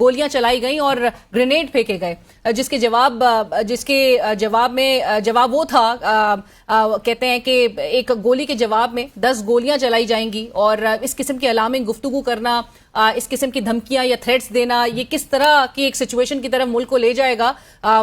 گولیاں چلائی گئیں اور گرینیڈ پھینکے گئے، جس کے جواب میں جواب وہ تھا، کہتے ہیں کہ ایک گولی کے جواب میں 10 گولیاں چلائی جائیں گی، اور اس قسم کی الارمنگ گفتگو کرنا، اس قسم کی دھمکیاں یا تھریٹس دینا، یہ کس طرح کی ایک سچویشن کی طرف ملک کو لے جائے گا،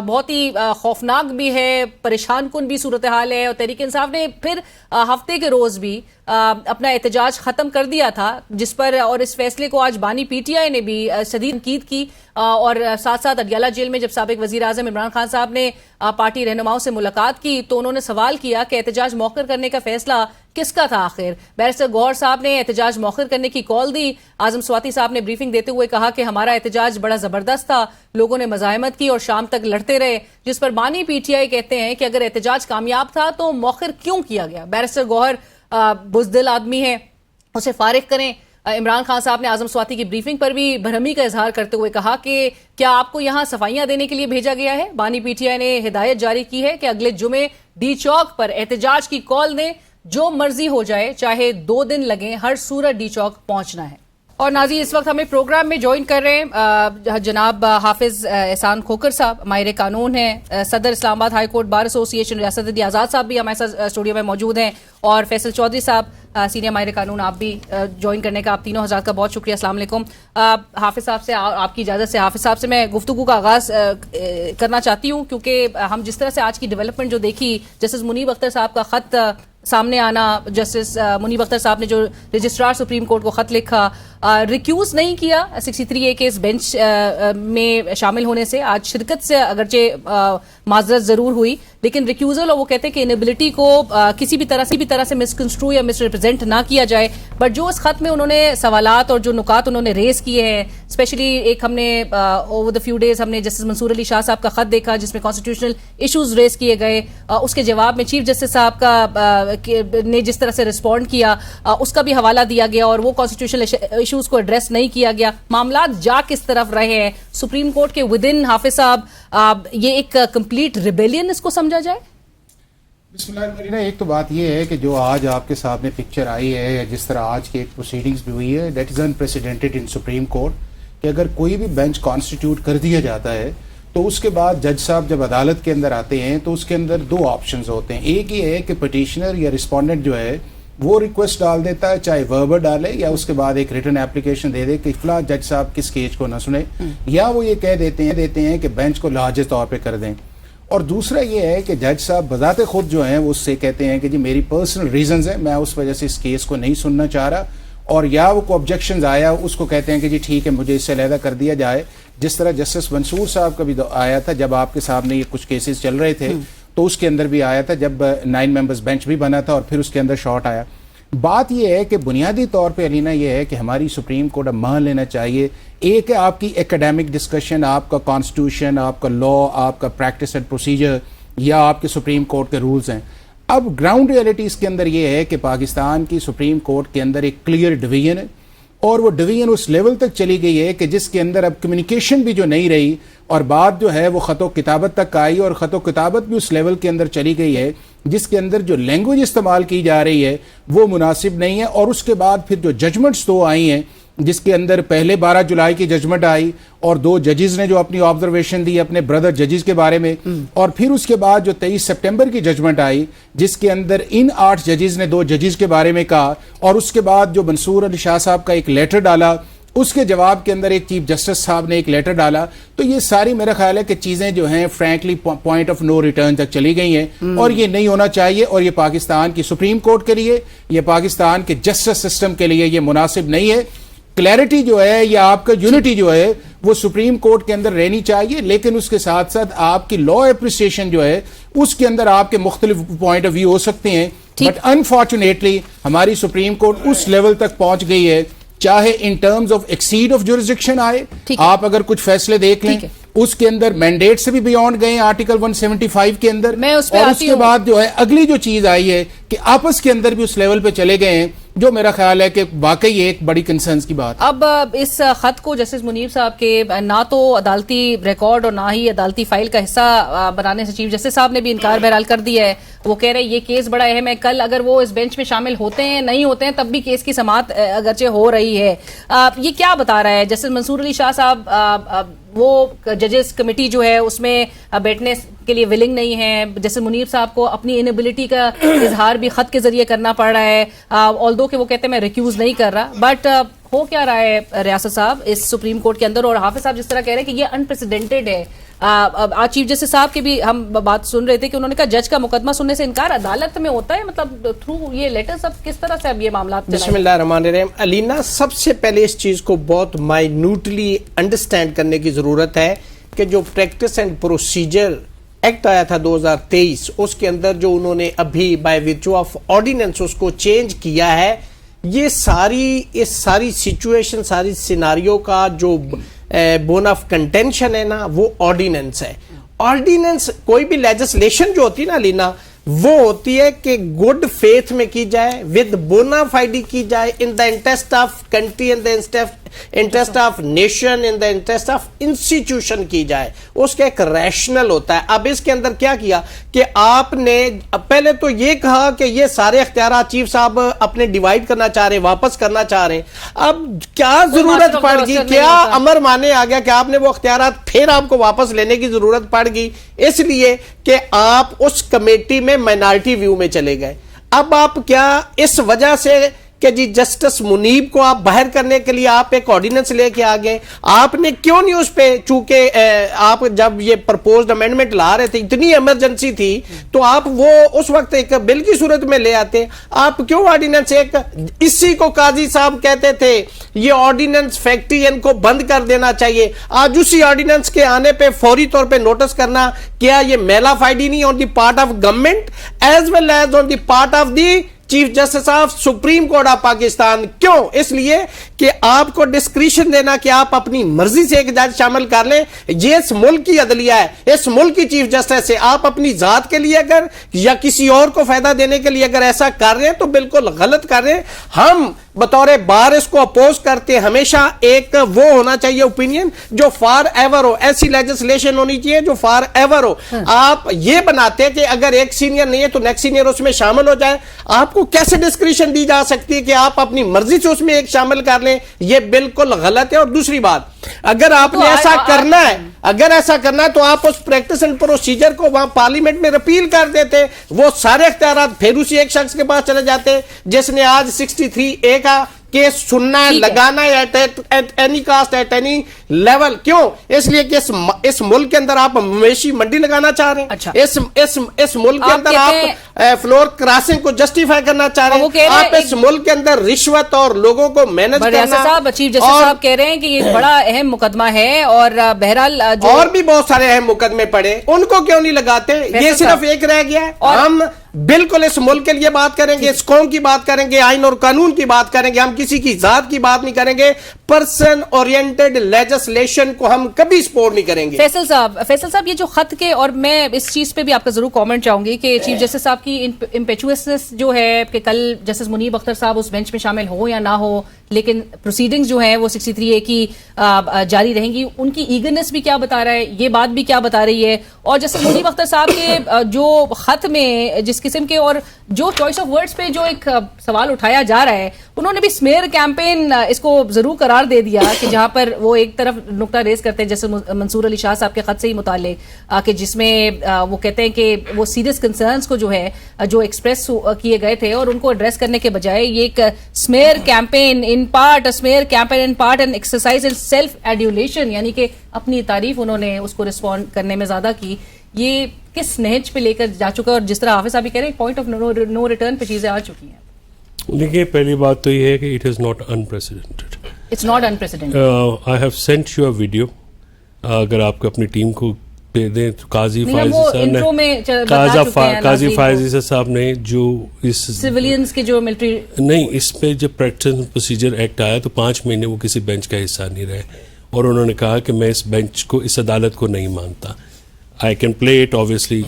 بہت ہی خوفناک بھی ہے، پریشان کن بھی صورتحال ہے۔ اور تحریک انصاف نے پھر ہفتے کے روز بھی اپنا احتجاج ختم کر دیا تھا، جس پر اور اس فیصلے کو آج بانی پی ٹی آئی نے بھی شدید تنقید کی، اور ساتھ ساتھ اڈیالہ جیل میں جب سابق وزیر اعظم عمران خان صاحب نے پارٹی رہنماؤں سے ملاقات کی تو انہوں نے سوال کیا کہ احتجاج مؤخر کرنے کا فیصلہ کس کا تھا آخر؟ بیرسٹر گوہر صاحب نے احتجاج مؤخر کرنے کی کال دی، اعظم سواتی صاحب نے بریفنگ دیتے ہوئے کہا کہ ہمارا احتجاج بڑا زبردست تھا، لوگوں نے مزاحمت کی اور شام تک لڑتے رہے، جس پر بانی پی ٹی آئی کہتے ہیں کہ اگر احتجاج کامیاب تھا تو مؤخر کیوں کیا گیا؟ بیرسٹر گوہر بزدل آدمی ہے، اسے فارغ کریں۔ عمران خان صاحب نے اعظم سواتی کی بریفنگ پر بھی برہمی کا اظہار کرتے ہوئے کہا کہ کیا آپ کو یہاں صفائیاں دینے کے لیے بھیجا گیا ہے؟ بانی پی ٹی آئی نے ہدایت جاری کی ہے کہ اگلے جمعے ڈی چوک پر احتجاج کی کال دیں، جو مرضی ہو جائے، چاہے 2 دن لگیں، ہر صورت ڈی چوک پہنچنا ہے۔ اور ناظرین، اس وقت ہمیں پروگرام میں جوائن کر رہے ہیں جناب حافظ احسان کھوکھر صاحب، ماہر قانون ہیں، صدر اسلام آباد ہائی کورٹ بار ایسوسی ایشن ریاست دی آزاد صاحب بھی ہمارے ساتھ اسٹوڈیو میں موجود ہیں، اور فیصل چودھری صاحب سینئر ماہر قانون، آپ بھی جوائن کرنے کا آپ تینوں حضرات کا بہت شکریہ۔ السلام علیکم۔ حافظ صاحب سے، آپ کی اجازت سے حافظ صاحب سے میں گفتگو کا آغاز کرنا چاہتی ہوں، کیونکہ ہم جس طرح سے آج کی ڈیولپمنٹ جو دیکھی، جسٹس منیب اختر صاحب کا خط سامنے آنا، جسٹس منیب اختر صاحب نے جو رجسٹرار سپریم کورٹ کو خط لکھا، ریکیوز نہیں کیا 63A کے اس بینچ میں شامل ہونے سے، آج شرکت سے اگرچہ معذرت ضرور ہوئی، لیکن ریکیوزل، اور وہ کہتے ہیں کہ انیبلٹی کو کسی بھی طرح سے مسکنسٹرو یا مس ریپرزینٹ نہ کیا جائے، بٹ جو اس خط میں انہوں نے سوالات اور جو نکات انہوں نے ریز کیے ہیں، اسپیشلی ایک ہم نے اوور دا فیو ڈیز ہم نے جسٹس منصور علی شاہ صاحب کا خط دیکھا جس میں کانسٹیٹیوشنل ایشوز ریز کیے گئے، اس کے جواب میں چیف جسٹس صاحب کا نے جس طرح سے رسپونڈ کیا اس کا بھی حوالہ دیا گیا، اور وہ کانسٹیٹیوشنل ایشوز کو ایڈریس نہیں کیا گیا، معاملات جا کس طرف رہے ہیں سپریم کورٹ کے ودن؟ حافظ صاحب، یہ ایک کمپلیٹ ریبیلین اس کو سمجھا جائے؟ بسم اللہ الرحمن الرحیم۔ ایک تو بات یہ ہے کہ جو آج آپ کے سامنے پکچر آئی ہے، جس طرح آج کی ایک پروسیڈنگز بھی ہوئی ہے، that is unprecedented in supreme court, کہ اگر کوئی بھی بینچ کانسٹیٹیوٹ کر دیا جاتا ہے تو اس کے بعد جج صاحب جب عدالت کے اندر آتے ہیں تو اس کے اندر 2 آپشنز ہوتے ہیں۔ ایک یہ ہے کہ پٹیشنر یا رسپونڈنٹ جو ہے وہ ریکویسٹ ڈال دیتا ہے، چاہے وربل ڈالے یا اس کے بعد ایک ریٹن اپلیکیشن دے دے کہ فلاں جج صاحب کس کیس کو نہ سنے، یا وہ یہ کہہ دیتے ہیں کہ بینچ کو لاجز طور پہ کر دیں۔ اور دوسرا یہ ہے کہ جج صاحب بذات خود جو ہیں وہ اس سے کہتے ہیں کہ جی میری پرسنل ریزنز ہیں، میں اس وجہ سے اس کیس کو نہیں سننا چاہ رہا، اور یا وہ کو آبجیکشنز آیا اس کو کہتے ہیں کہ جی ٹھیک ہے مجھے اس سے علیحدہ کر دیا جائے، جس طرح جسٹس منصور صاحب کا بھی آیا تھا جب آپ کے سامنے یہ کچھ کیسز چل رہے تھے، تو اس کے اندر بھی آیا تھا جب 9 ممبرز بینچ بھی بنا تھا اور پھر اس کے اندر شارٹ آیا۔ بات یہ ہے کہ بنیادی طور پہ علینا یہ ہے کہ ہماری سپریم کورٹ اب مان لینا چاہیے، ایک ہے آپ کی ایکیڈیمک ڈسکشن، آپ کا کانسٹیٹیوشن، آپ کا لا، آپ کا پریکٹس اینڈ پروسیجر، یا آپ کے سپریم کورٹ کے رولز ہیں۔ اب گراؤنڈ ریئلٹی اس کے اندر یہ ہے کہ پاکستان کی سپریم کورٹ کے اندر ایک کلیئر ڈویژن ہے، اور وہ ڈویژن اس لیول تک چلی گئی ہے کہ جس کے اندر اب کمیونیکیشن بھی جو نہیں رہی، اور بات جو ہے وہ خط و کتابت تک آئی، اور خط و کتابت بھی اس لیول کے اندر چلی گئی ہے جس کے اندر جو لینگویج استعمال کی جا رہی ہے وہ مناسب نہیں ہے۔ اور اس کے بعد پھر جو ججمنٹس 2 آئی ہیں، جس کے اندر پہلے 12 جولائی کی ججمنٹ آئی اور 2 ججز نے جو اپنی آبزرویشن دی اپنے بردر ججز کے بارے میں، اور پھر اس کے بعد جو 23 سپٹمبر کی ججمنٹ آئی جس کے اندر ان 8 ججز نے 2 ججز کے بارے میں کہا، اور اس کے بعد جو منصور علی شاہ صاحب کا ایک لیٹر ڈالا، اس کے جواب کے اندر ایک چیف جسٹس صاحب نے ایک لیٹر ڈالا، تو یہ ساری میرا خیال ہے کہ چیزیں جو ہیں frankly point of no return تک چلی گئی ہیں، اور یہ نہیں ہونا چاہیے، اور یہ پاکستان کی سپریم کورٹ کے لیے، یہ پاکستان کے جسٹس سسٹم کے لیے یہ مناسب نہیں ہے۔ کلیئرٹی جو ہے یا آپ کا یونٹی جو ہے وہ سپریم کورٹ کے اندر رہنی چاہیے، لیکن اس کے ساتھ ساتھ آپ کی لا اپریسیشن جو ہے اس کے اندر آپ کے مختلف پوائنٹ آف ویو ہو سکتے ہیں، بٹ انفارچونیٹلی ہماری سپریم کورٹ اس لیول تک پہنچ گئی ہے، چاہے in terms of exceed of jurisdiction آئے، آپ اگر کچھ فیصلے دیکھ لیں اس کے اندر مینڈیٹ سے بھی بیونڈ گئے آرٹیکل 175 کے اندر، اور اس کے بعد جو ہے اگلی جو چیز آئی ہے کہ آپس کے اندر بھی اس لیول پہ چلے گئے ہیں، جو میرا خیال ہے کہ واقعی ایک بڑی کنسرنز کی بات۔ اب اس خط کو جسٹس منیب صاحب کے نہ تو عدالتی ریکارڈ اور نہ ہی عدالتی فائل کا حصہ بنانے سے چیف جسٹس صاحب نے بھی انکار بہرحال کر دیا ہے، وہ کہہ رہے ہیں یہ کیس بڑا اہم ہے, کل اگر وہ اس بینچ میں شامل ہوتے ہیں نہیں ہوتے ہیں تب بھی کیس کی سماعت اگرچہ ہو رہی ہے. یہ کیا بتا رہا ہے جسٹس منصور علی شاہ صاحب؟ وہ ججز کمیٹی جو ہے اس میں بیٹھنے کے لیے ولنگ نہیں ہے. جیسے منیب صاحب کو اپنی انیبلٹی کا اظہار بھی خط کے ذریعے کرنا پڑ رہا ہے, آلدو کہ وہ کہتے ہیں میں ریکیوز نہیں کر رہا. بٹ ہو کیا رہا ہے ریاست صاحب اس سپریم کورٹ کے اندر؟ اور حافظ صاحب جس طرح کہہ رہے ہیں کہ یہ انپریسیڈنٹڈ ہے. آج چیف جسٹس صاحب کی بھی ہم بات سن رہے تھے کہ انہوں نے کہا جج کا مقدمہ سننے سے انکار عدالت میں ہوتا ہے, مطلب تھرو یہ لیٹر سب کس طرح سے اب یہ معاملات بسم اللہ الرحمن الرحیم. علینا, سب سے پہلے اس چیز کو بہت مائنوٹلی انڈرسٹینڈ کرنے کی ضرورت ہے کہ جو پریکٹس اینڈ پروسیجر ایکٹ آیا تھا 2023, اس کے اندر جو انہوں نے ابھی بائی ویرچو آف آرڈیننس اس کو چینج کیا ہے, یہ ساری سچویشن, ساری سیناریو کا جو بون آف کنٹینشن ہے نا, وہ آرڈیننس ہے. آرڈیننس کوئی بھی لیجسلیشن جو ہوتی ہے نا لینا, وہ ہوتی ہے کہ گڈ فیتھ میں کی جائے, ود بونا فائڈی کی جائے, in the interest of country, in the interest of nation, in the interest of institution کی جائے. اس کا ایک ریشنل ہوتا ہے. اب اس کے اندر کیا کیا کہ آپ نے پہلے تو یہ کہا کہ یہ سارے اختیارات چیف صاحب اپنے ڈیوائیڈ کرنا چاہ رہے ہیں, واپس کرنا چاہ رہے ہیں. اب کیا ضرورت پڑ گئی, کیا امر مانے آ گیا کہ آپ نے وہ اختیارات پھر آپ کو واپس لینے کی ضرورت پڑ گئی؟ اس لیے کہ آپ اس کمیٹی میں مائنارٹی ویو میں چلے گئے. اب آپ کیا اس وجہ سے کہ جی جسٹس منیب کو آپ باہر کرنے کے لیے آپ ایک آرڈیننس لے کے آگئے, آپ نے کیوں نہیں اس پہ, چونکہ آپ جب یہ پرپوزڈ امینڈمنٹ لا رہے تھے, اتنی ایمرجنسی تھی, تو آپ وہ اس وقت ایک بل کی صورت میں لے آتے. آپ کیوں آرڈیننس, ایک اسی کو قاضی صاحب کہتے تھے یہ آرڈیننس فیکٹری ان کو بند کر دینا چاہیے. آج اسی آرڈیننس کے آنے پہ فوری طور پہ نوٹس کرنا, کیا یہ میلا فائڈی نہیں on the part of government as well as on the part of the chief justice of supreme court of Pakistan? کیوں؟ اس لیے کہ آپ کو ڈسکریشن دینا کہ آپ اپنی مرضی سے ایک جج شامل کر لیں. یہ اس ملک کی عدلیہ ہے, اس ملک کی چیف جسٹس ہے. آپ اپنی ذات کے لیے اگر یا کسی اور کو فائدہ دینے کے لیے اگر ایسا کر رہے ہیں تو بالکل غلط کر رہے ہیں. ہم بطور بار اس کو اپوز کرتے ہیں. ہمیشہ ایک وہ ہونا چاہیے اوپینین جو فار ایور ہو, ایسی لیجسلیشن ہونی چاہیے جو فار ایور ہو. آپ یہ بناتے ہیں کہ اگر ایک سینئر نہیں ہے تو نیکسٹ سینئر اس میں شامل ہو جائے. آپ کو کیسے ڈسکریشن دی جا سکتی ہے کہ آپ اپنی مرضی سے اس میں ایک شامل کر لیں؟ یہ بالکل غلط ہے. اور دوسری بات, اگر آپ نے ایسا کرنا ہے تو آپ اس پریکٹس اینڈ پروسیجر کو وہاں پارلیمنٹ میں رپیل کر دیتے. وہ سارے اختیارات پھر اسی ایک شخص کے پاس چلے جاتے جس نے آج 63A کا کیس سننا ہے, لگانا ہے at any cost, at any level. کیوں؟ اس لیے کہ اس ملک کے اندر آپ مویشی منڈی لگانا چاہ رہے ہیں. اس ملک کے اندر آپ فلور کراسنگ کو جسٹیفائی کرنا چاہ رہے ہیں. آپ اس ملک کے اندر رشوت اور لوگوں کو مینج کرنا. چیف جسٹس صاحب کہہ رہے ہیں کہ یہ بڑا اہم مقدمہ ہے, اور بہرحال اور بھی بہت سارے اہم مقدمے پڑے, ان کو کیوں نہیں لگاتے؟ یہ صرف ایک رہ گیا ہے. ہم بالکل اس ملک کے لیے بات کریں گے, اس قوم کی بات کریں گے, آئین اور قانون کی بات کریں گے. ہم کسی کی ذات کی بات نہیں کریں گے. پرسن اورینٹڈ لیجسلیشن کو ہم کبھی سپورٹ نہیں کریں گے. فیصل صاحب یہ جو خط کے, اور میں اس چیز پہ بھی آپ کا ضرور کامنٹ چاہوں گی کہ چیف جسٹس صاحب کی امپیچوسنس جو ہے کہ کل جسٹس منیب اختر صاحب اس بینچ میں شامل ہو یا نہ ہو, لیکن پروسیڈنگز جو ہیں وہ 63A کی جاری رہیں گی, ان کی ایگرنس بھی کیا بتا رہا ہے, یہ بات بھی کیا بتا رہی ہے. اور جسٹس منیب اختر صاحب کے جو خط میں جس قسم کے اور جو چوائس آف ورڈز پہ جو ایک سوال اٹھایا جا رہا ہے, انہوں نے بھی سمیئر کیمپین اس کو ضرور قرار دے دیا کہ جہاں پر وہ ایک طرف نقطہ ریز کرتے ہیں جیسے منصور علی شاہ صاحب کے خط سے ہی متعلق, کہ جس میں وہ کہتے ہیں کہ وہ سیریس کنسرنز کو جو ہے جو ایکسپریس کیے گئے تھے اور ان کو ایڈریس کرنے کے بجائے یہ ایک smear campaign in part and exercise in self adulation, یعنی کہ اپنی تعریف انہوں نے اس کو رسپونڈ کرنے میں زیادہ کی. یہ کس نہج پہ لے کر جا چکا ہے؟ اور جس طرح حافظ صاحب کہہ رہے ہیں پوائنٹ آف نو ریٹرن پہ چیزیں آ چکی ہیں. دیکھیے, پہلی بات تو یہ ہے کہ it is not unprecedented. It's not unprecedented. I have sent you a video, اگر آپ کو اپنی ٹیم کو دے دیں تو قاضی فائزی صاحب نے جو اس سیولینز کے جو ملٹری نہیں, اس پہ جب پریکٹس اینڈ پروسیجر ایکٹ آیا تو 5 مہینے وہ کسی بینچ کا حصہ نہیں رہے, اور انہوں نے کہا کہ میں اس بینچ کو, اس عدالت کو نہیں مانتا. I can play it obviously.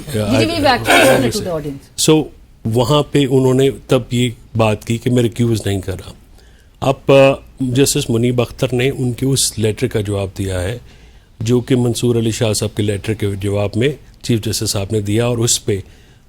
So وہاں پہ انہوں نے تب یہ بات کی کہ میں ریکیوز نہیں کر رہا. اب جسٹس منیب اختر نے ان کے اس لیٹر کا جواب دیا ہے جو کہ منصور علی شاہ صاحب کے لیٹر کے جواب میں چیف جسٹس صاحب نے دیا, اور اس پہ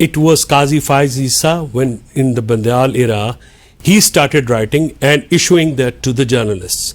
It was Qazi Faiz Issa when in the Bandial era he started writing and issuing that to the journalists.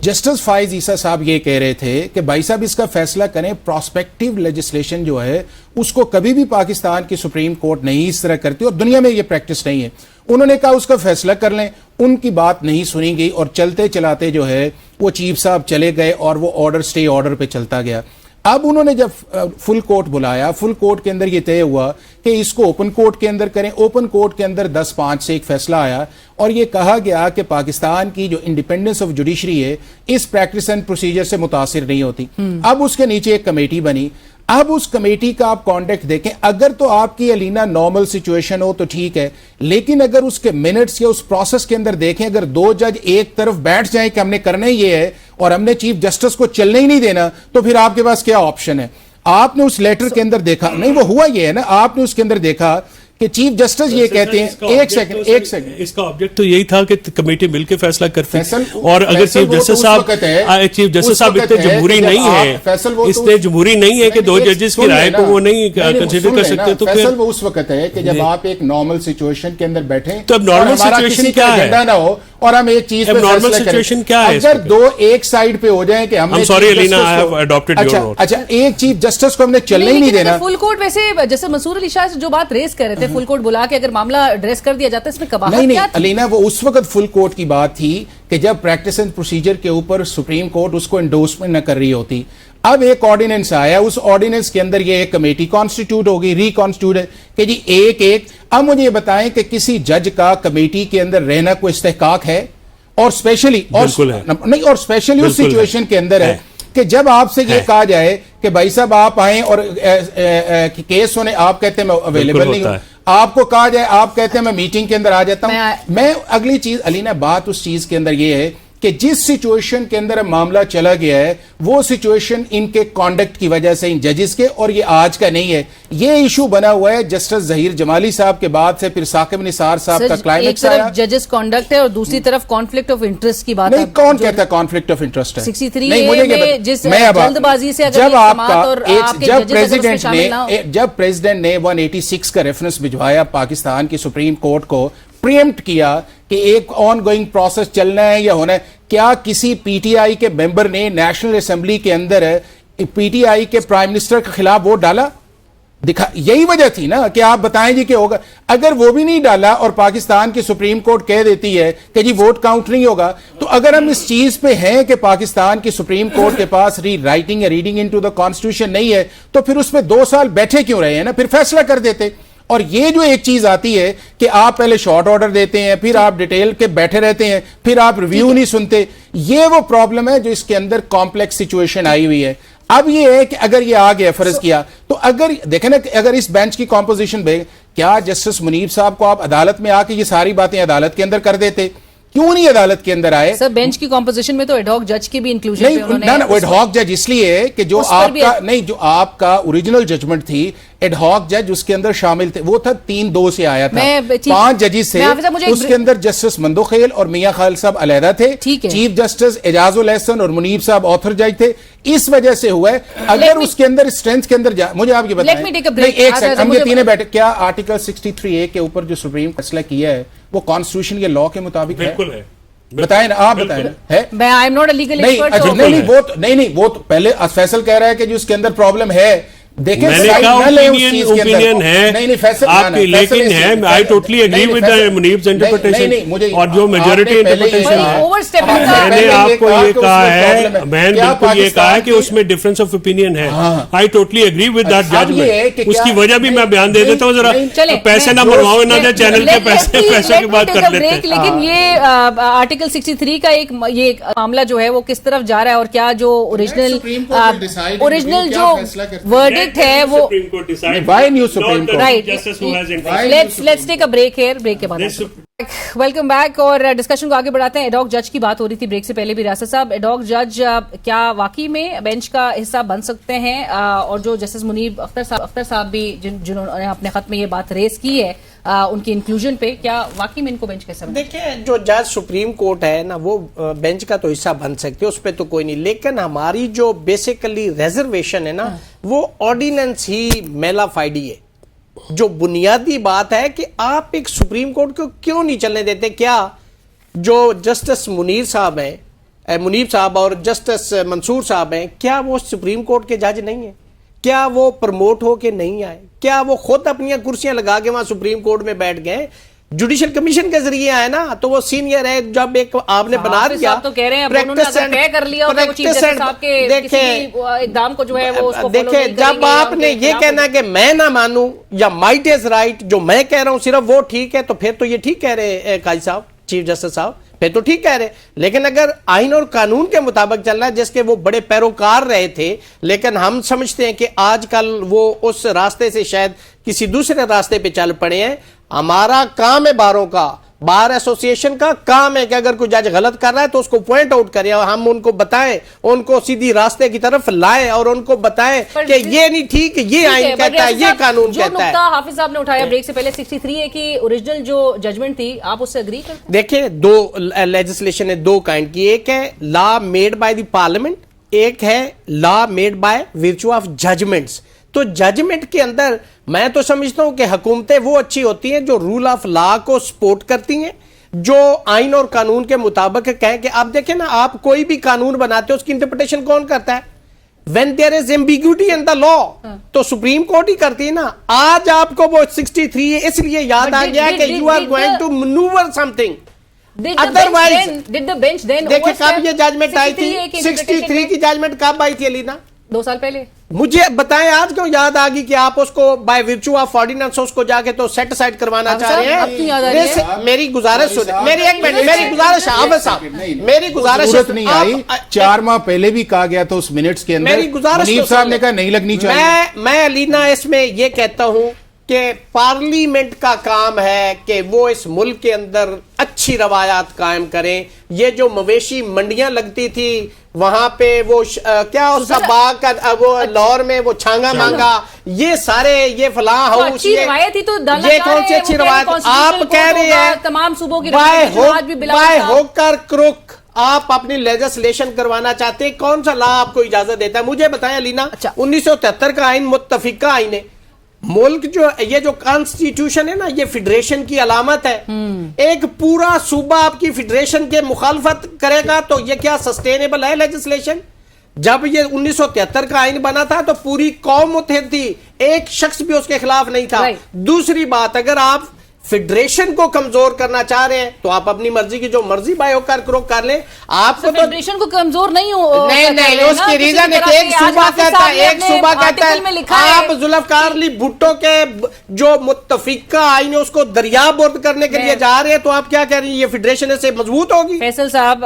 Justice فائز عیسیٰ صاحب یہ کہہ رہے تھے کہ بھائی صاحب اس کا فیصلہ کریں، پراسپیکٹیو لیجسلیشن جو ہے اس کو کبھی بھی پاکستان کی سپریم کورٹ نہیں اس طرح کرتی اور دنیا میں یہ پریکٹس نہیں ہے. انہوں نے کہا اس کا فیصلہ کر لیں، ان کی بات نہیں سنی گئی اور چلتے چلاتے جو ہے وہ چیف صاحب چلے گئے اور وہ آرڈر اسٹے آرڈر پہ چلتا گیا. اب انہوں نے جب فل کورٹ بلایا، فل کورٹ کے اندر یہ طے ہوا کہ اس کو اوپن کورٹ کے اندر کریں. اوپن کورٹ کے اندر 10-5 سے ایک فیصلہ آیا اور یہ کہا گیا کہ پاکستان کی جو انڈیپینڈنس آف جوڈیشری ہے اس پریکٹس اینڈ پروسیجر سے متاثر نہیں ہوتی. اب اس کے نیچے ایک کمیٹی بنی. اب اس کمیٹی کا آپ کانٹیکٹ دیکھیں، اگر تو آپ کی علینا نارمل سچویشن ہو تو ٹھیک ہے، لیکن اگر اس کے منٹس یا اس پروسیس کے اندر دیکھیں، اگر 2 جج ایک طرف بیٹھ جائیں کہ ہم نے کرنا یہ ہے اور ہم نے چیف جسٹس کو چلنے ہی نہیں دینا، تو پھر آپ کے پاس کیا آپشن ہے؟ آپ نے اس لیٹر کے اندر دیکھا نہیں، وہ ہوا یہ ہے نا، آپ نے اس کے اندر دیکھا کہ چیف جسٹس یہ کہتے ہیں ایک سیکنڈ اس کا آبجیکٹ تو یہی تھا کہ کمیٹی مل کے فیصلہ کرتی، اور اگر چیف جسٹس صاحب اتنے جمہوری نہیں ہے، اتنے جمہوری نہیں ہے کہ 2 ججز کی رائے کو وہ نہیں کنسیڈر کر سکتے، تو فیصل وہ اس وقت ہے کہ جب آپ ایک نارمل سچویشن کے اندر بیٹھیں تو اب نارمل سچویشن کیا ہے نہ ہو اور ہم ایک چیز پہ نارمل سچویشن کیا ہے؟ اگر 2 ایک سائیڈ پہ ہو جائیں کہ ہم ایک چیف جسٹس کو ہم نے چلنے ہی نہیں دینا. فل کورٹ ویسے جیسے منصور علی شاہ جو بات ریز کر رہے تھے، فل کورٹ بلا کے اگر معاملہ ایڈریس کر دیا جاتا ہے، اس میں قباحت کیا نہیں تھی؟ علینا وہ اس وقت فل کورٹ کی بات تھی کہ جب پریکٹس اینڈ پروسیجر کے اوپر سپریم کورٹ اس کو انڈورسمنٹ نہ کر رہی ہوتی. اب ایک آرڈیننس آیا، اس آرڈیننس کے اندر یہ ایک کمیٹی کانسٹیٹیوٹ ہوگی، ری کانسٹیٹیوٹ ہے کہ جی ایک. اب مجھے یہ بتائیں کہ کسی جج کا کمیٹی کے اندر رہنا کوئی استحقاق ہے؟ اور اسپیشلی اس سچویشن کے اندر ہے کہ جب آپ سے یہ کہا جائے کہ بھائی صاحب آپ آئیں اور کیس ہونے، آپ کہتے ہیں میں اویلیبل نہیں ہوں، آپ کو کہا جائے آپ کہتے ہیں میں میٹنگ کے اندر آ جاتا ہوں. میں اگلی چیز علینا بات اس چیز کے اندر یہ ہے کہ جس سچویشن کے اندر معاملہ چلا گیا ہے وہ سچویشن ان کے کانڈکٹ کی وجہ سے ان ججز کے، اور یہ آج کا نہیں ہے. یہ ایشو بنا ہوا ہے جسٹس ظہیر جمالی صاحب کے بعد سے، پھر ثاقب نثار صاحب کا کلائمیکس آیا. ایک طرف ججز کانڈکٹ ہے اور دوسری طرف کانفلکٹ آف انٹرسٹ کی بات ہے. نہیں، کون کہتا ہے کانفلکٹ آف انٹرسٹ ہے؟ 63 میں جس جلد بازی سے اگر جب پریزیڈنٹ نے 186 کا ریفرنس بھجوایا پاکستان کی سپریم کورٹ کو، پریمپٹ کیا کہ ایک آن گوئنگ پروسیس چلنا ہے یا ہونا ہے، کیا کسی پی ٹی آئی کے ممبر نے نیشنل اسمبلی کے اندر پی ٹی آئی کے پرائم منسٹر کے خلاف ووٹ ڈالا؟ یہی وجہ تھی نا کہ آپ بتائیں جی کہ ہوگا. اگر وہ بھی نہیں ڈالا اور پاکستان کی سپریم کورٹ کہہ دیتی ہے کہ جی ووٹ کاؤنٹ نہیں ہوگا، تو اگر ہم اس چیز پہ ہیں کہ پاکستان کی سپریم کورٹ کے پاس ری رائٹنگ یا ریڈنگ انٹو دا کانسٹیٹیوشن نہیں ہے، تو پھر اس پہ 2 سال بیٹھے کیوں رہے ہیں نا؟ پھر فیصلہ کر دیتے. اور یہ جو ایک چیز آتی ہے کہ آپ پہلے شارٹ آرڈر دیتے ہیں، پھر آپ ڈیٹیل کے بیٹھے رہتے ہیں، پھر آپ ریویو نہیں سنتے، یہ وہ پرابلم ہے جو اس کے اندر کمپلیکس سچویشن آئی ہوئی ہے. اب یہ ہے کہ اگر یہ آ گیا فرض کیا تو اگر دیکھیں نا کہ اگر اس بینچ کی کمپوزیشن پہ کیا جسٹس منیب صاحب کو آپ عدالت میں آ کے یہ ساری باتیں عدالت کے اندر کر دیتے؟ کیوں نہیں عدالت کے اندر آئے؟ سر بینچ کی کمپوزیشن میں تو ایڈ ہاک جج کی بھی انکلوژن نہیں، ایڈ ہاک جج اس لیے کہ جو آپ کا نہیں، جو آپ کا اوریجنل ججمنٹ تھی ایڈ ہاک جج اس کے اندر شامل تھے، وہ تھا 3-2 سے آیا تھا، 5 ججز سے، اس کے اندر جسٹس مندوخیل اور میاں خالد صاحب علیحدہ تھے، چیف جسٹس اعجاز الاحسن اور منیب صاحب آتھر جج تھے. اس وجہ سے ہوا ہے. اگر اس کے اندر اسٹرینتھ کے اندر مجھے آپ یہ بتائیں، ایک سیکنڈ، ہم یہ تینے بیٹھے، کیا آرٹیکل 63A کے اوپر جو سپریم فیصلہ کیا ہے وہ کانسٹیٹیوشن یا لا کے مطابق ہے؟ بالکل ہے. بتائیں نا، آپ بتائیں نا. ہے نہیں، وہ تو پہلے فیصل کہہ رہا ہے کہ جو اس کے اندر پرابلم ہے، دیکھیں اوپینین ہے آپ کی، لیکن ہے I totally agree with the منیب's interpretation اور جو میجورٹی انٹرپریٹیشن ہے. میں نے آپ کو یہ کہا ہے، میں نے بالکل یہ کہا ہے کہ اس میں ڈفرنس آف اوپینین ہے. I totally agree with that judgment. اس کی وجہ بھی میں بیان دے دیتا ہوں، ذرا پیسے نہ مرواؤ نہ چینل کے پیسے کی بات کر لیتے ہیں. لیکن یہ آرٹیکل 63 کا ایک یہ معاملہ جو ہے وہ کس طرف جا رہا ہے، اور کیا جو اوریجنل جو ورڈکٹ ہے وہ let's take a break here. Break کے بعد ویلکم بیک اور ڈسکشن کو آگے بڑھاتے ہیں. ایڈ ہاک جج کی بات ہو رہی تھی بریک سے پہلے بھی. ریاست صاحب، ایڈ ہاک جج کیا واقعی میں بینچ کا حصہ بن سکتے ہیں؟ اور جو جسٹس منیب اختر صاحب بھی جنہوں نے اپنے خط میں یہ بات ریز کی ہے ان کی انکلوژن پہ، کیا واقعی میں ان کو بینچ کا حصہ بن؟ دیکھیں، جو جج سپریم کورٹ ہے نا وہ بینچ کا تو حصہ بن سکتے، اس پہ تو کوئی نہیں، لیکن ہماری جو بیسیکلی ریزرویشن ہے نا وہ آرڈیننس ہی میلا فائڈی ہے. جو بنیادی بات ہے کہ آپ ایک سپریم کورٹ کو کیوں نہیں چلنے دیتے؟ کیا جو جسٹس منیر صاحب ہیں منیب صاحب اور جسٹس منصور صاحب ہیں، کیا وہ سپریم کورٹ کے جج نہیں ہیں؟ کیا وہ پروموٹ ہو کے نہیں آئے؟ کیا وہ خود اپنی کرسیاں لگا کے وہاں سپریم کورٹ میں بیٹھ گئے؟ جوڈیشل کمیشن کے ذریعے آئے نا، تو وہ سینئر ہے. جب ایک آپ نے بنا دیا تو کہہ رہے ہیں انہوں نے اگر طے کر لیا ہوتا ہے وہ چیف جسٹس صاحب کے کسی بھی اقدام کو جو ہے وہ اس کو فالو نہیں کریں گے. جب آپ نے یہ کہنا ہے کہ میں نہ مانوں یا مائٹ از رائٹ، جو میں کہہ رہا ہوں صرف وہ ٹھیک ہے، تو پھر تو یہ ٹھیک کہہ رہے ہیں قاضی صاحب، چیف جسٹس صاحب، پھر تو ٹھیک کہہ رہے. لیکن اگر آئین اور قانون کے مطابق چل رہا ہے، جس کے وہ بڑے پیروکار رہے تھے، لیکن ہم سمجھتے ہیں کہ آج کل وہ اس راستے سے شاید کسی دوسرے راستے پہ چل پڑے ہیں. ہمارا کام ہے باروں کا، بار ایسوسیشن کا کام ہے کہ اگر کوئی جج غلط کر رہا ہے تو اس کو پوائنٹ آؤٹ کریں اور ہم ان کو بتائیں، ان کو سیدھی راستے کی طرف لائیں اور ان کو بتائیں کہ یہ نہیں ٹھیک، یہ آئین کہتا ہے، یہ قانون کہتا ہے. جو نقطہ حافظ صاحب نے اٹھایا بریک سے پہلے 63A کی اوریجنل جو ججمنٹ تھی، آپ اس سے اگری کرتے ہیں؟ دیکھیں، دو لیجسلیشن ہے دو کائنڈ کی. ایک ہے لا میڈ بائی دی پارلیمنٹ، ایک ہے لا میڈ بائی ویرچو آف ججمنٹس. تو ججمنٹ کے اندر میں تو سمجھتا ہوں کہ حکومتیں وہ اچھی ہوتی ہیں جو رول آف لا کو سپورٹ کرتی ہیں، جو آئین اور قانون کے مطابق کہیں کہ آپ دیکھیں نا، آپ کوئی بھی قانون بناتے ہو اس کی انٹرپریٹیشن کون کرتا ہے؟ when there is ambiguity in the law تو سپریم کورٹ ہی کرتی ہے نا. آج آپ کو وہ 63 اس لیے یاد آ گیا کہ you are going to maneuver something. Otherwise دیکھیں کب یہ ججمنٹ آئی تھی، 63 کی ججمنٹ کب آئی تھی علینا؟ 2 سال پہلے. مجھے بتائیں آج کیوں یاد آ گئی کہ آپ اس کو بائی ورچو آف آرڈیننس اس کو جا کے تو سیٹ سائڈ کروانا چاہ رہے ہیں؟ میری گزارش سنیں، میری ایک منٹ، میری گزارش حافظ صاحب، میری گزارش نہیں آئی. 4 ماہ پہلے بھی کہا گیا تو اس منٹس کے اندر میری گزارش منیب صاحب نے کہا نہیں لگنی چاہیے. میں علینا اس میں یہ کہتا ہوں کہ پارلیمنٹ کا کام ہے کہ وہ اس ملک کے اندر اچھی روایات قائم کریں. یہ جو مویشی منڈیاں لگتی تھی وہاں پہ وہ کیا اس کا باغ کا وہ لاہور میں وہ چھانگا مانگا، یہ سارے یہ فلاں ہاؤس، یہ کون سی اچھی روایت آپ کہہ رہے ہیں؟ تمام صوبوں کی بائی ہوک کر کروک آپ اپنی لیجسلیشن کروانا چاہتے ہیں. کون سا لا آپ کو اجازت دیتا ہے؟ مجھے بتائیں علینا. 1973 کا آئین متفقہ آئین ہے. ملک جو یہ جو کانسٹیٹیوشن ہے نا، یہ فیڈریشن کی علامت ہے. ایک پورا صوبہ آپ کی فیڈریشن کے مخالفت کرے گا تو یہ کیا سسٹینیبل ہے لیجسلیشن؟ جب یہ 1973 کا آئین بنا تھا تو پوری قوم متحد تھی، ایک شخص بھی اس کے خلاف نہیں تھا. دوسری بات، اگر آپ فیڈریشن کو کمزور کرنا چاہ رہے ہیں تو آپ اپنی مرضی کی جو مرضی بائی ہو کر لیں. آپ کو فیڈریشن کو کمزور نہیں نہیں اس کی ریزن ہے کہ ایک صوبہ کہتا ہے آپ ذوالفقار علی بھٹو کے جو متفقہ آئین ہے اس کو دریا برد کرنے کے لیے جا رہے ہیں، تو آپ کیا کہہ رہی ہیں یہ فیڈریشن سے مضبوط ہوگی؟ فیصل صاحب،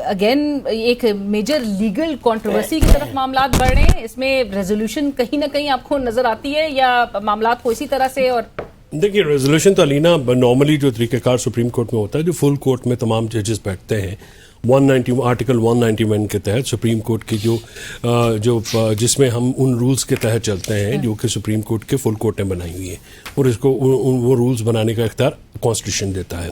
اگین ایک میجر لیگل کنٹروورسی کی طرف معاملات بڑھ رہے ہیں، اس میں ریزولوشن کہیں نہ کہیں آپ کو نظر آتی ہے یا معاملات کو اسی طرح سے؟ اور دیکھیے ریزولوشن تو علینا نارملی جو طریقہ کار سپریم کورٹ میں ہوتا ہے، جو فل کورٹ میں تمام ججز بیٹھتے ہیں، آرٹیکل 191 کے تحت سپریم کورٹ کی جو جس میں ہم ان رولز کے تحت چلتے ہیں جو کہ سپریم کورٹ کے فل کورٹ نے بنائی ہوئی ہیں، اور اس کو وہ رولز بنانے کا اختیار کانسٹیٹیوشن دیتا ہے.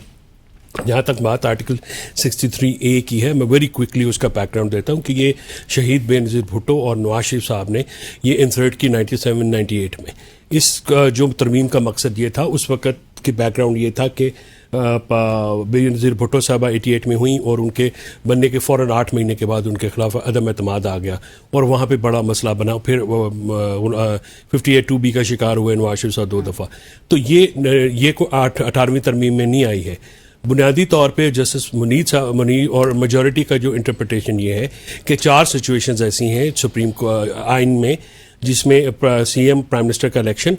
جہاں تک بات آرٹیکل 63A کی ہے، میں ویری کوئکلی اس کا بیک گراؤنڈ دیتا ہوں کہ یہ شہید بے نظیر بھٹو اور نواز شریف صاحب نے یہ انسرٹ کی 97-98 میں. اس کا جو ترمیم کا مقصد یہ تھا، اس وقت کی بیک گراؤنڈ یہ تھا کہ بے نظیر بھٹو صاحبہ 88 میں ہوئیں اور ان کے بننے کے فوراً 8 مہینے کے بعد ان کے خلاف عدم اعتماد آ گیا اور وہاں پہ بڑا مسئلہ بنا. پھر 58(2)B کا شکار ہوئے نواز شریف صاحب 2 دفعہ. تو یہ کو 18ویں ترمیم میں نہیں آئی ہے. بنیادی طور پہ جسٹس منیر اور میجورٹی کا جو انٹرپریٹیشن یہ ہے کہ 4 سچویشنز ایسی ہیں سپریم آئین میں جس میں سی ایم پرائم منسٹر کا الیکشن،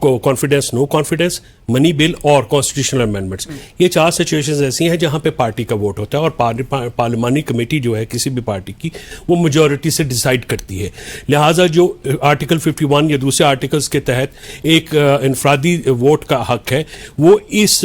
کانفیڈنس نو کانفیڈنس، منی بل اور کانسٹیٹیوشنل امینڈمنٹس. یہ 4 سچویشنز ایسی ہیں جہاں پہ پارٹی کا ووٹ ہوتا ہے اور پارلیمانی کمیٹی جو ہے کسی بھی پارٹی کی وہ میجورٹی سے ڈیسائیڈ کرتی ہے. لہٰذا جو آرٹیکل 51 یا دوسرے آرٹیکلز کے تحت ایک انفرادی ووٹ کا حق ہے، وہ اس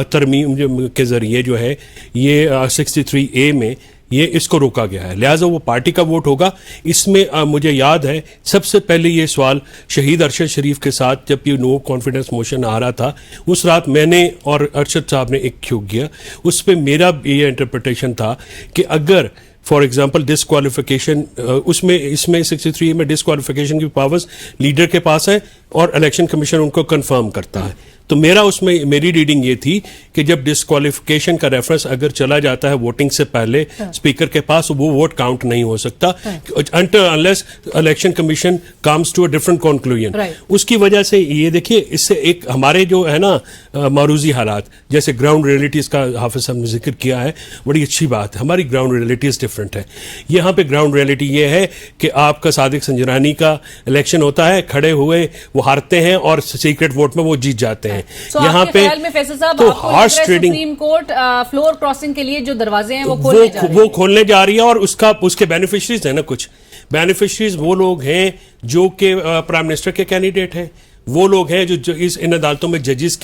ترمیم کے ذریعے جو ہے یہ 63A میں یہ اس کو روکا گیا ہے. لہٰذا وہ پارٹی کا ووٹ ہوگا. اس میں مجھے یاد ہے سب سے پہلے یہ سوال شہید ارشد شریف کے ساتھ جب یہ نو کانفیڈنس موشن آ رہا تھا، اس رات میں نے اور ارشد صاحب نے ایک کھیوک گیا. اس پہ میرا یہ انٹرپریٹیشن تھا کہ اگر فار ایگزامپل ڈسکوالیفیکیشن اس میں 63 میں ڈسکوالیفیکیشن کی پاورز لیڈر کے پاس ہیں اور الیکشن کمیشن ان کو کنفرم کرتا ہے، تو میرا اس میں میری ریڈنگ یہ تھی کہ جب ڈسکوالیفیکیشن کا ریفرنس اگر چلا جاتا ہے ووٹنگ سے پہلے اسپیکر کے پاس, وہ ووٹ کاؤنٹ نہیں ہو سکتا until unless election commission comes to a different conclusion. اس کی وجہ سے یہ دیکھیے, اس سے ایک ہمارے جو ہے نا معروضی حالات, جیسے گراؤنڈ ریئلٹیز کا حافظ صاحب نے ذکر کیا ہے, بڑی اچھی بات ہے. ہماری گراؤنڈ ریئلٹیز ڈفرنٹ ہے. یہاں پہ گراؤنڈ ریئلٹی یہ ہے کہ آپ کا صادق سنجرانی کا الیکشن ہوتا ہے, کھڑے ہوئے وہ ہارتے ہیں اور سیکرٹ ووٹ میں وہ جیت جاتے ہیں. یہاں پہ تو horse trading, Supreme Court floor crossing کے لیے جو دروازے ہیں وہ کھولنے جا رہی ہے, اور اس کے بینیفیشریز ہیں نا, کچھ بینیفیشریز وہ لوگ ہیں جو کہ پرائم منسٹر کے کینڈیڈیٹ ہیں, وہ لوگ ہیں جو ان عدالتوں میں جج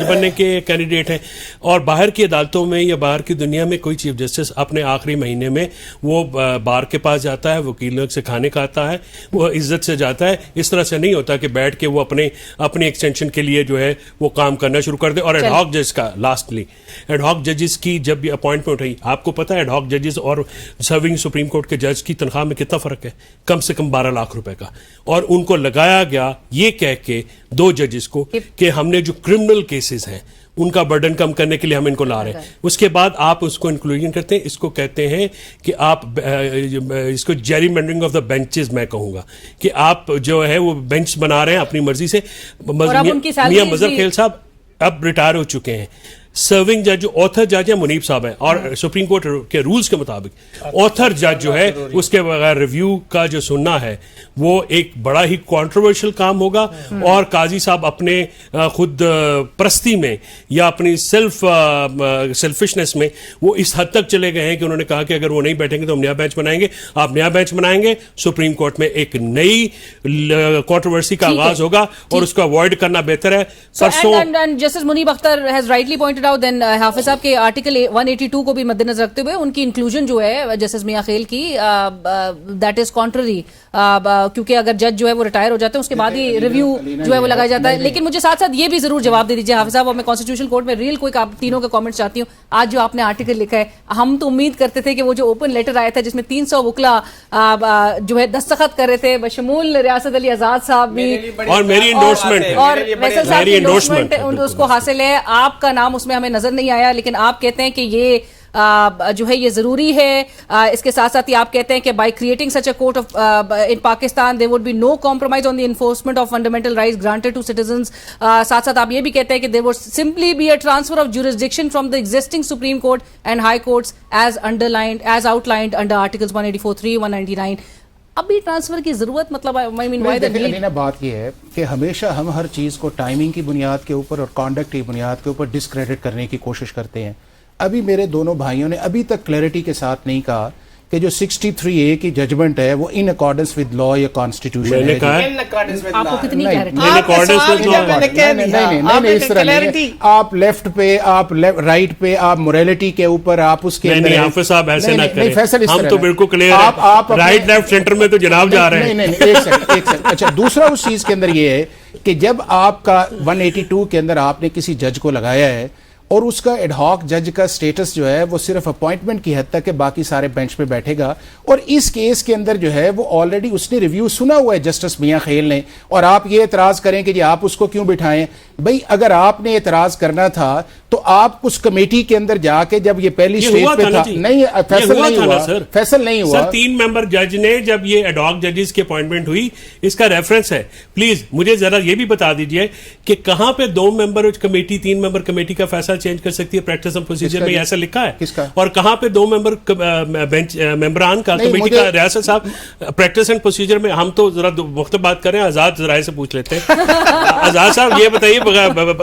بننے کے کینڈیڈیٹ ہیں, اور باہر کی عدالتوں میں یا باہر کی دنیا میں کوئی چیف جسٹس اپنے آخری مہینے میں وہ بار کے پاس جاتا ہے, وکیلوں سے کھانے کھاتا ہے, وہ عزت سے جاتا ہے. اس طرح سے نہیں ہوتا کہ بیٹھ کے وہ اپنی ایکسٹینشن کے لیے جو ہے وہ کام کرنا شروع کر دے. اور ایڈ ہاک جج کا لاسٹلی, ایڈ ہاک ججز کی جب یہ اپوائنٹمنٹ ہوئی, آپ کو پتا ہے ایڈ ہاک ججز اور سرونگ سپریم کورٹ کے جج کی تنخواہ میں کتنا فرق ہے؟ کم سے کم 12 لاکھ روپے کا. اور ان کو لگایا گیا یہ کہہ کے 2 ججز کو کہ ہم نے جو کرمنل کیسز ہیں ان کا برڈن کم کرنے کے لیے ہم ان کو لا رہے ہیں. اس کے بعد آپ اس کو انکلوژن کرتے ہیں, اس کو کہتے ہیں کہ آپ اس کو جیری مینڈرنگ آف دا بینچز میں کہوں گا, کہ آپ جو ہے وہ بینچ بنا رہے ہیں اپنی مرضی سے. میاں مظہر خیل صاحب اب ریٹائر ہو چکے ہیں. سرونگ جج جو آتھر جج ہیں منیب صاحب ہیں, اور سپریم کورٹ کے رولز کے مطابق آتھر جج جو ہے اس کے بغیر ریویو کا جو سننا ہے وہ ایک بڑا ہی کنٹروورشل کام ہوگا. اور قاضی صاحب اپنے خود پرستی میں یا اپنی سیلفشنس میں وہ اس حد تک چلے گئے ہیں کہ انہوں نے کہا کہ اگر وہ نہیں بیٹھیں گے تو ہم نیا بینچ بنائیں گے. آپ نیا بینچ بنائیں گے, سپریم کورٹ میں ایک نئی کنٹروورسی کا آغاز ہوگا, اور اس کو اوائڈ کرنا بہتر ہے. Justice Munib Akhtar has rightly pointed out then Hafiz صاحب کے آرٹیکل 182 کو بھی مد نظر رکھتے ہوئے ان کی انکلوژن جو ہے جسٹس میاں خیل کی دیٹ از کانٹرری, کیونکہ اگر جج جو ہے وہ ریٹائر ہو جاتے ہیں اس کے بعد ہی ریویو جو ہے وہ لگایا جاتا ہے. لیکن مجھے ساتھ ساتھ یہ بھی ضرور جواب دے دیجیے حافظ صاحب, اور میں کانسٹیٹیوشن کورٹ میں ریل کوئی تینوں کے کامنٹس چاہتی ہوں. آج جو آپ نے آرٹیکل لکھا ہے, ہم تو امید کرتے تھے کہ وہ جو اوپن لیٹر آیا تھا جس میں 300 وکلا جو ہے دستخط کر رہے تھے, بشمول ریاست علی آزاد صاحب بھی, اور میری انڈورسمنٹ اور فیصل صاحب کی انڈورسمنٹ اس کو حاصل ہے. آپ کا نام اس میں ہمیں نظر نہیں آیا, لیکن آپ کہتے ہیں کہ یہ جو ہے یہ ضروری ہے. اس کے ساتھ ساتھ ہی آپ کہتے ہیں کہ by creating such a court of in Pakistan there would be no compromise on the enforcement of fundamental rights granted to citizens. ساتھ ساتھ آپ یہ بھی کہتے ہیں کہ there would simply be a transfer of jurisdiction from the existing Supreme Court and High Courts as outlined under Articles 184(3), 199. ابھی transfer کی ضرورت, مطلب بات یہ ہے کہ ہمیشہ ہم ہر چیز کو ٹائمنگ کی بنیاد کے اوپر اور کانڈکٹ کی بنیاد کے اوپر ڈسکریڈٹ کرنے کی کوشش کرتے ہیں. ابھی میرے دونوں بھائیوں نے ابھی تک کلیئرٹی کے ساتھ نہیں کہا کہ جو 63A کی ججمنٹ ہے وہ ان اکارڈنس ود لا یا کانسٹیٹیوشن ہے. آپ کو کتنی اس طرح نہیں, آپ لیفٹ پہ, آپ رائٹ پہ, آپ موریلٹی کے اوپر, آپ اس کے نہیں حافظ صاحب ایسے نہ کریں, ہم تو بالکل کلیئر ہیں, رائٹ لیفٹ سینٹر میں تو جناب جا رہے ہیں. نہیں ایک سیکنڈ. اچھا, دوسرا اس چیز کے اندر یہ ہے کہ جب آپ کا 182 کے اندر آپ نے کسی جج کو لگایا ہے اور اس کا ایڈ ہاک جج کا سٹیٹس جو ہے وہ صرف اپوائنٹمنٹ کی حد تک ہے, باقی سارے بینچ پہ بیٹھے گا, اور اس کیس کے اندر جو ہے وہ آلریڈی اس نے ریویو سنا ہوا ہے جسٹس میاں خیل نے, اور آپ یہ اعتراض کریں کہ جی آپ اس کو کیوں بٹھائیں. بھائی اگر آپ نے اعتراض کرنا تھا تو آپ اس کمیٹی کے اندر جا کے, جب یہ پہلی سٹیج پہ تھا, نہیں فیصل نہیں ہوا سر. 3 ممبر جج نے جب یہ ایڈ ہاک ججز کی اپوائنٹمنٹ ہوئی, اس کا ریفرنس ہے. پلیز مجھے ذرا یہ بھی بتا دیجئے کہ کہاں پہ 2 ممبر کمیٹی 3 ممبر کمیٹی کا فیصلہ چینج کر سکتی ہے؟ پریکٹس اینڈ پروسیجر میں ایسا لکھا ہے. اور کہاں پہ 2 ممبران کا کمیٹی کا ریاست صاحب پریکٹس اینڈ پروسیجر میں, ہم تو ذرا مختلف بات کر رہے ہیں, آزاد ذرائع سے پوچھ لیتے ہیں. آزاد صاحب یہ بتائیے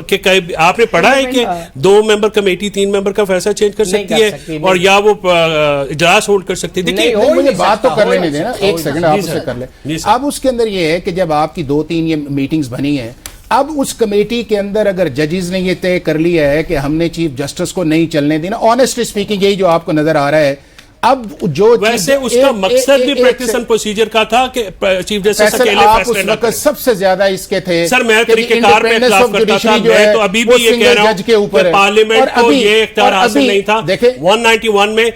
کہ آپ نے پڑھا ہے کہ 2 ممبر کمیٹی 3 ممبر کا فیصلہ چینج کر سکتی ہے اور یا وہ اجلاس ہولڈ کر سکتی ہے؟ دیکھیے مجھے بات تو کر لینے دینا, ایک سیکنڈ آپ اسے کر لیں. اب اس کے اندر یہ ہے کہ جب آپ کی 2-3 یہ میٹنگز بنی ہیں, اب اس کمیٹی کے اندر اگر ججز نے یہ طے کر لیا ہے کہ ہم نے چیف جسٹس کو نہیں چلنے دینا, آنیسٹلی اسپیکنگ یہی جو آپ کو نظر آ رہا ہے, اب جو ویسے اس کا مقصد بھی پریکٹس اینڈ پروسیجر کا تھا کہ چیف جسٹس اکیلے فیصلے نہ کریں. سب سے زیادہ اس کے تھے سر, میں طریقہ کار میں اختلاف کرتا تھا, میں تو ابھی بھی یہ کہہ رہا ہوں کہ پارلیمنٹ کو یہ اختیار حاصل نہیں تھا. 191 میں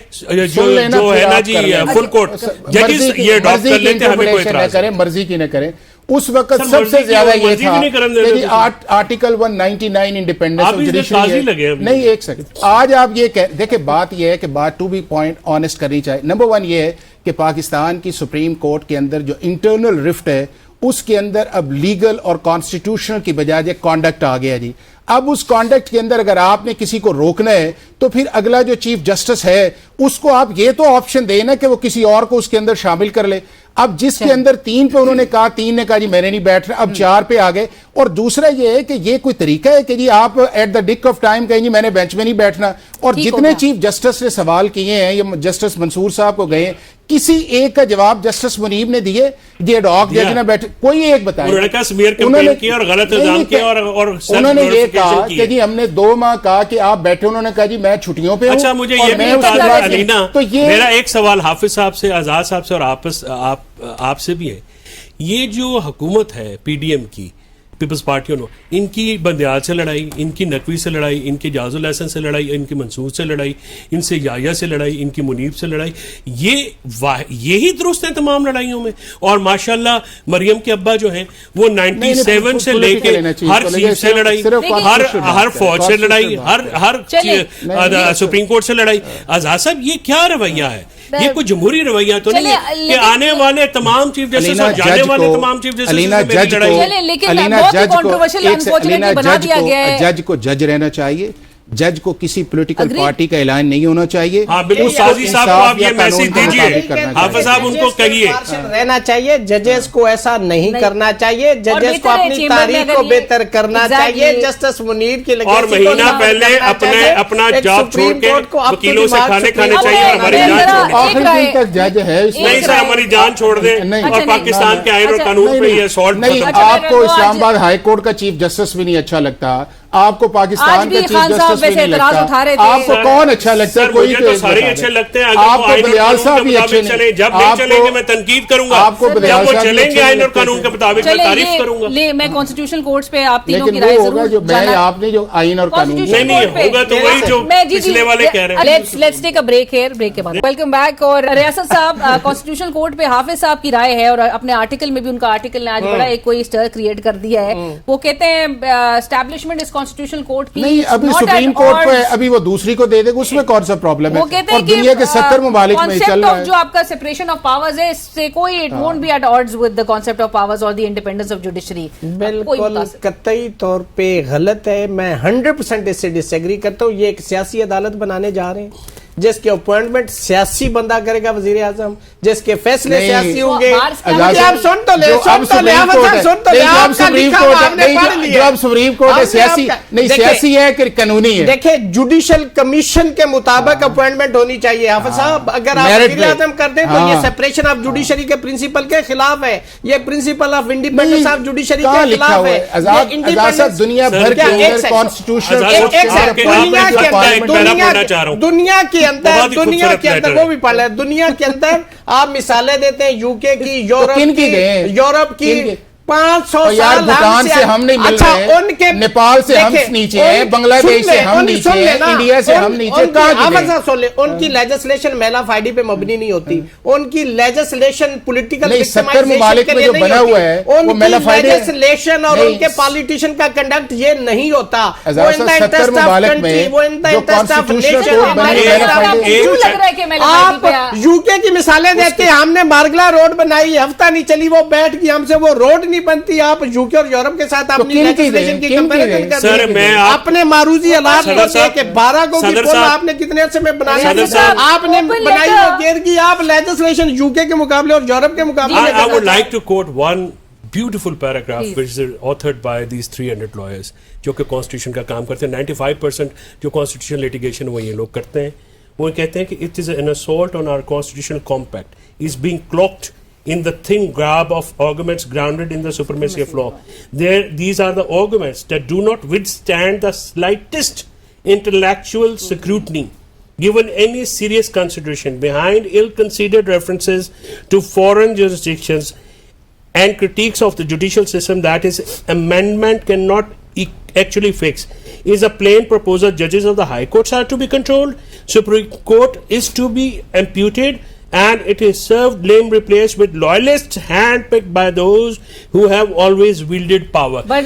جو ہے نا جی فل کورٹ ججز یہ اڈاپٹ کر لیتے, ہمیں کوئی اعتراض کریں, مرضی کی نہ کریں. اس وقت سر، سب سے مرضی زیادہ کی یہ مرضی تھا بھی نہیں کرن دے کہ رہے جی تھے۔ آرٹیکل 199 انڈیپینڈنس آپ آف اس میں قاضی لگے جوڈیشری ابھی۔ نہیں، ایک سیکنڈ، آج آپ یہ دیکھیں بات یہ ہے کہ بات ٹو بی پوائنٹ آنےسٹ کرنی چاہیے. نمبر 1 یہ ہے کہ پاکستان کی سپریم کورٹ کے اندر جو انٹرنل رفٹ ہے اس کے اندر اب لیگل اور کانسٹیٹیوشنل کی بجائے کانڈکٹ آ گیا جی. اب اس کانڈکٹ کے اندر اگر آپ نے کسی کو روکنا ہے تو پھر اگلا جو چیف جسٹس ہے اس کو آپ یہ تو آپشن دیں نا کہ وہ کسی اور کو اس کے اندر شامل کر لے. اب جس کے اندر 3 پہ انہوں نے کہا، 3 نے کہا جی میں نے نہیں بیٹھ رہا، اب 4 پہ آ گئے. اور دوسرا یہ ہے کہ یہ کوئی طریقہ ہے کہ جی آپ ایٹ دا ڈک آف ٹائم کہیں جی میں نے بینچ میں نہیں بیٹھنا. اور جتنے چیف جسٹس نے سوال کیے ہیں یہ جسٹس منصور صاحب کو گئے، کسی ایک کا جواب جسٹس منیب نے دیے جی ایڈ-ہاک جج نہ بیٹھے، کوئی ایک بتائے. انہوں نے کہا سمیئر کیمپین کیا اور غلط الزام کیا اور انہوں نے یہ کہا کہ جی ہم نے 2 ماہ کہا کہ آپ بیٹھے، انہوں نے کہا جی میں چھٹیوں پہ ہوں. اچھا مجھے اور یہ بھی میں اس کے بتا بعد علینا، تو یہ میرا ایک سوال حافظ صاحب سے، آزاد صاحب سے اور آپ سے بھی ہے. یہ جو حکومت ہے پی ڈی ایم کی، پیپلز پارٹی، ان کی بندیال سے لڑائی، ان کی نقوی سے لڑائی، ان کے جاز الحسن سے لڑائی، ان کی منصور سے لڑائی، ان سے یایا سے لڑائی، ان کی منیب سے لڑائی، یہی درست ہے تمام لڑائیوں میں. اور ماشاءاللہ مریم کے ابا جو ہیں وہ 97 سے لے کے ہر چیف سے لڑائی، ہر فوج سے لڑائی، ہر سپریم کورٹ سے لڑائی. آزاد صاحب یہ کیا رویہ ہے؟ یہ کوئی جمہوری رویہ تو نہیں ہے کہ آنے والے تمام چیف جسٹس اور جانے والے تمام چیف جسٹس سے میری لڑائی. جج کو جج رہنا چاہیے، جج کو کسی پولیٹیکل پارٹی کا اعلان نہیں ہونا چاہیے. ہاں بالکل، قاضی صاحب کو آپ یہ میسج دیجئے، حافظ صاحب ان کو کہیے رہنا چاہیے، ججز کو ایسا نہیں کرنا چاہیے، ججز کو اپنی تاریخ کو بہتر کرنا چاہیے. جسٹس منیر کی اور مہینہ پہلے اپنا جاب چھوڑ کے وکیلوں سے کھانے چاہیے اور ہماری جان چھوڑ دیں. آخری دن تک جج ہے نہیں سر، ہماری جان چھوڑ دیں اور پاکستان کے آئین اور قانون پہ یہ اسالٹ نہیں. آپ کو اسلام آباد ہائی کورٹ کا چیف جسٹس بھی نہیں اچھا لگتا، آپ کو پاکستان کا چیف جسٹس بھی نہیں لگتا، آپ کو کون اچھا لگتا ہے؟ کوئی تو سارے اچھے لگتے ہیں. آپ کو بلیال صاحب بھی اچھے نہیں. جب نہیں چلیں گے میں تنقید کروں گا، جب وہ چلیں گے آئین اور قانون کے مطابق میں تعریف کروں گا. میں کانسٹیٹیوشن کورٹس پہ آپ تینوں کی لیکن رائے وہ ہوگا جو ضرور میں آپ نے جو آئین اور قانون نہیں ہوگا تو وہی جو پچھلے والے کہہ رہے ہیں. Let's take a break here, break کے بعد ویلکم بیک. اور ریاست صاحب کانسٹیٹیوشن کورٹ پہ حافظ صاحب کی رائے ہے اور اپنے آرٹیکل میں بھی ان کا آرٹیکل نے آج بڑا ایک کوئی سٹر کریٹ کر دیا ہے. وہ کہتے ہیں اسٹیبلشمنٹ اس کانسٹیٹیوشن کورٹ کی نہیں، ابھی سپریم کورٹ پہ ابھی وہ دوسری کو دے دے گا، اس میں کون سا پرابلم ہے؟ وہ کہتے اور ہیں دنیا کے 70 ممالک میں چل رہا ہے. جو آپ کا سپریشن آف پاورز ہے اس سے کوئی it won't be at odds with the concept of powers اور دی انڈیپینڈنس آف جوڈیشری. بالکل قطعی طور پہ غلط ہے. میں 100% اس سے ڈس ایگری کرتا ہوں. یہ ایک سیاسی عدالت بنانے جا رہے ہیں جس کے اپوائنٹمنٹ سیاسی بندہ کرے گا، وزیر اعظم، جس کے فیصلے سیاسی ہوں گے. آپ سن تو لے، سن تو لے، جب سپریم کورٹ ہے سیاسی نہیں، سیاسی ہے کہ قانونی ہے؟ دیکھیں جوڈیشل کمیشن کے مطابق اپوائنٹمنٹ ہونی چاہیے. حافظ صاحب اگر آپ وزیر اعظم کر دیں تو یہ سپریشن آف جوڈیشری کے پرنسپل کے خلاف ہے، یہ principle of independence of judiciary کے خلاف ہے. دنیا بھر کے اندر کانسٹیٹیوشن دنیا کے اندر وہ بھی پڑھ لیں. دنیا کے اندر آپ مثالیں دیتے ہیں یو کے کی، یورپ کی. 500 سال بھوٹان سے ہم نہیں مل رہے، نیپال سے ہم نیچے ہیں، بنگلہ دیش سے ہم نیچے ہیں، انڈیا سے ہم نیچے. ان کی لیجسلیشن میلا فائڈی پہ مبنی نہیں ہوتی. ان کی لیجسلیشن پولیٹیکل 70 ممالک میں جو بنا ہوا ہے وہ میلا فائڈی لیجسلیشن اور ان کے پالیٹیشین کا کنڈکٹ یہ نہیں ہوتا. 70 ممالک میں جو کانسٹیٹیوشنل کورٹ بنی آپ یو کے کی مثالیں دیتے ہیں. ہم نے مارگلا روڈ بنائی، ہفتہ نہیں چلی وہ بیٹھ گئی، ہم سے وہ روڈ نہیں بنتی. آپ یوکے اور یورپ کے ساتھ اپنی لیجسلیشن کی کمپیریزن کر رہے ہیں. اپنے معروضی حالات کہ 12 کو بھی پول آپ نے کتنے عرصے میں بنایا، آپ نے بنائی وہ گیر کی. آپ لیجسلیشن یوکے کے مقابلے اور یورپ کے مقابلے میں. I would like to quote one beautiful paragraph which is authored by these 300 lawyers جو کہ کانسٹیٹیوشن کا کام کرتے ہیں. 95% جو کانسٹیٹیوشن لیٹیگیشن وہ یہ لوگ کرتے ہیں. وہ کہتے ہیں کہ it is an assault on our constitutional compact is being cloaked in the thin garb of arguments grounded in the supremacy of law. These are the arguments that do not withstand the slightest intellectual scrutiny given any serious consideration. Behind ill-considered references to foreign jurisdictions and critiques of the judicial system that is amendment cannot actually fix is a plain proposal. Judges of the high courts are to be controlled, Supreme Court is to be imputed, and it is served lame replaced with loyalists handpicked by those who have always wielded power. But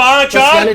5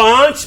5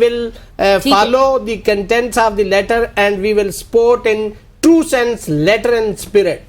will follow the contents of the letter and we will support in true sense, letter and spirit.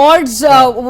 odds